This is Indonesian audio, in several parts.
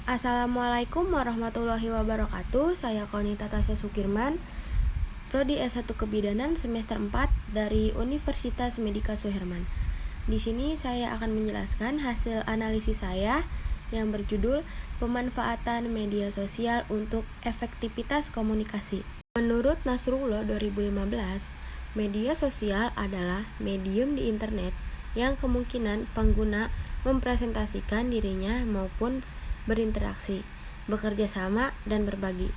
Assalamualaikum warahmatullahi wabarakatuh. Saya Konita Tasya Sukirman, Prodi S1 Kebidanan semester 4 dari Universitas Medika Suherman. Di sini saya akan menjelaskan hasil analisis saya yang berjudul Pemanfaatan Media Sosial untuk Efektivitas Komunikasi. Menurut Nasrullah 2015, media sosial adalah medium di internet yang kemungkinan pengguna mempresentasikan dirinya maupun berinteraksi, bekerja sama, dan berbagi.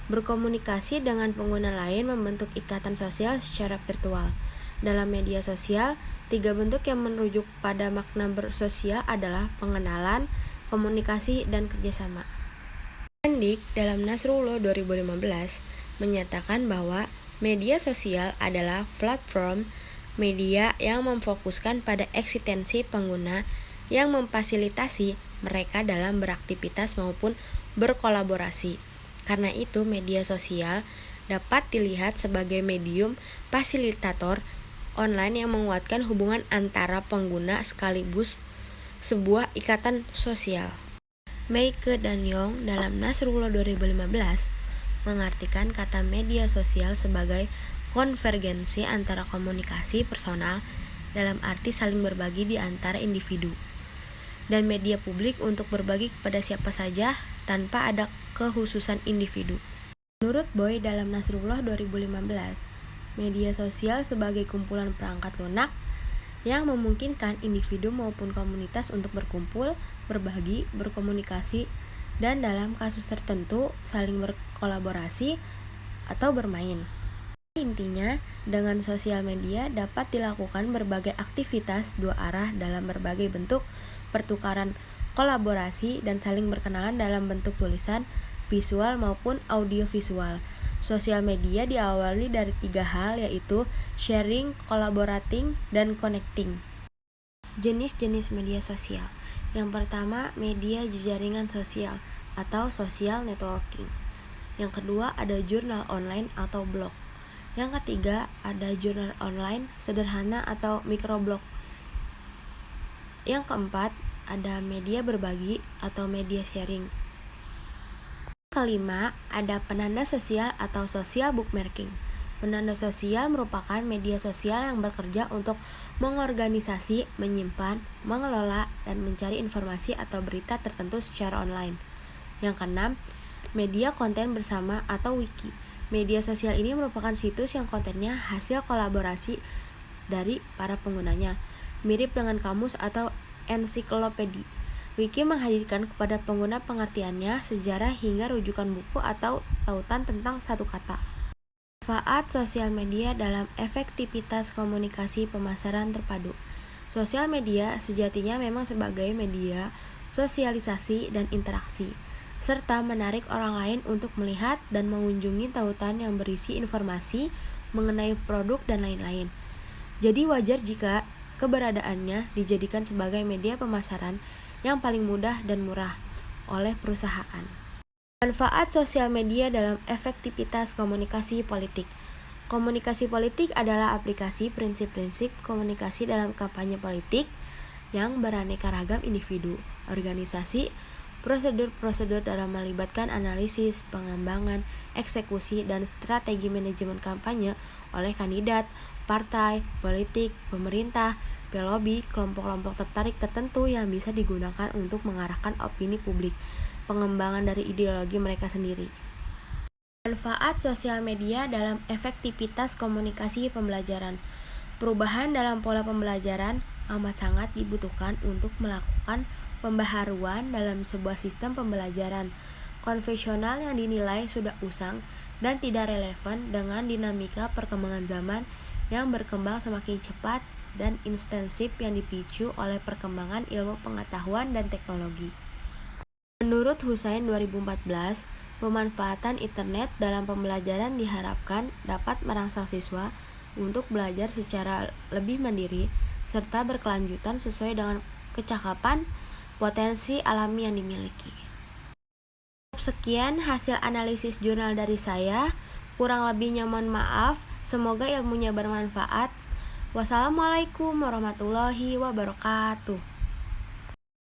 Berkomunikasi dengan pengguna lain membentuk ikatan sosial secara virtual. Dalam media sosial, 3 bentuk yang merujuk pada makna bersosial adalah pengenalan, komunikasi, dan kerjasama. Mendik dalam Nasrullah 2015 menyatakan bahwa media sosial adalah platform media yang memfokuskan pada eksistensi pengguna yang memfasilitasi mereka dalam beraktivitas maupun berkolaborasi. Karena itu, media sosial dapat dilihat sebagai medium fasilitator online yang menguatkan hubungan antara pengguna sekaligus sebuah ikatan sosial. Meike dan Young dalam Nasrullah 2015 mengartikan kata media sosial sebagai konvergensi antara komunikasi personal dalam arti saling berbagi di antara individu dan media publik untuk berbagi kepada siapa saja tanpa ada kekhususan individu. Menurut Boy dalam Nasrullah 2015, media sosial sebagai kumpulan perangkat lunak yang memungkinkan individu maupun komunitas untuk berkumpul, berbagi, berkomunikasi, dan dalam kasus tertentu saling berkolaborasi atau bermain. Intinya, dengan sosial media dapat dilakukan berbagai aktivitas dua arah dalam berbagai bentuk pertukaran kolaborasi dan saling berkenalan dalam bentuk tulisan, visual maupun audiovisual. Sosial media diawali dari 3 hal, yaitu sharing, collaborating, dan connecting. Jenis-jenis media sosial. Yang pertama, media jejaringan sosial atau social networking. Yang kedua, ada jurnal online atau blog. Yang ketiga, ada jurnal online sederhana atau microblog. Yang keempat, ada media berbagi atau media sharing. Kelima, ada penanda sosial atau social bookmarking. Penanda sosial merupakan media sosial yang bekerja untuk mengorganisasi, menyimpan, mengelola, dan mencari informasi atau berita tertentu secara online. Yang keenam, media konten bersama atau wiki. Media sosial ini merupakan situs yang kontennya hasil kolaborasi dari para penggunanya, mirip dengan kamus atau ensiklopedia. Wiki menghadirkan kepada pengguna pengertiannya, sejarah, hingga rujukan buku atau tautan tentang satu kata. Manfaat sosial media dalam efektivitas komunikasi pemasaran terpadu. Sosial media sejatinya memang sebagai media sosialisasi dan interaksi, serta menarik orang lain untuk melihat dan mengunjungi tautan yang berisi informasi mengenai produk dan lain-lain. Jadi wajar jika keberadaannya dijadikan sebagai media pemasaran yang paling mudah dan murah oleh perusahaan. Manfaat sosial media dalam efektivitas komunikasi politik. Komunikasi politik adalah aplikasi prinsip-prinsip komunikasi dalam kampanye politik yang beraneka ragam individu, organisasi, prosedur-prosedur dalam melibatkan analisis, pengembangan, eksekusi, dan strategi manajemen kampanye oleh kandidat, partai, politik, pemerintah, pelobi, kelompok-kelompok tertarik tertentu yang bisa digunakan untuk mengarahkan opini publik, pengembangan dari ideologi mereka sendiri. Manfaat sosial media dalam efektivitas komunikasi pembelajaran. Perubahan dalam pola pembelajaran amat sangat dibutuhkan untuk melakukan pembaharuan dalam sebuah sistem pembelajaran konvensional yang dinilai sudah usang dan tidak relevan dengan dinamika perkembangan zaman yang berkembang semakin cepat dan intensif yang dipicu oleh perkembangan ilmu pengetahuan dan teknologi. Menurut Husain 2014, pemanfaatan internet dalam pembelajaran diharapkan dapat merangsang siswa untuk belajar secara lebih mandiri serta berkelanjutan sesuai dengan kecakapan potensi alami yang dimiliki. Sekian hasil analisis jurnal dari saya, kurang lebihnya mohon maaf, semoga ilmunya bermanfaat. Wassalamualaikum warahmatullahi wabarakatuh.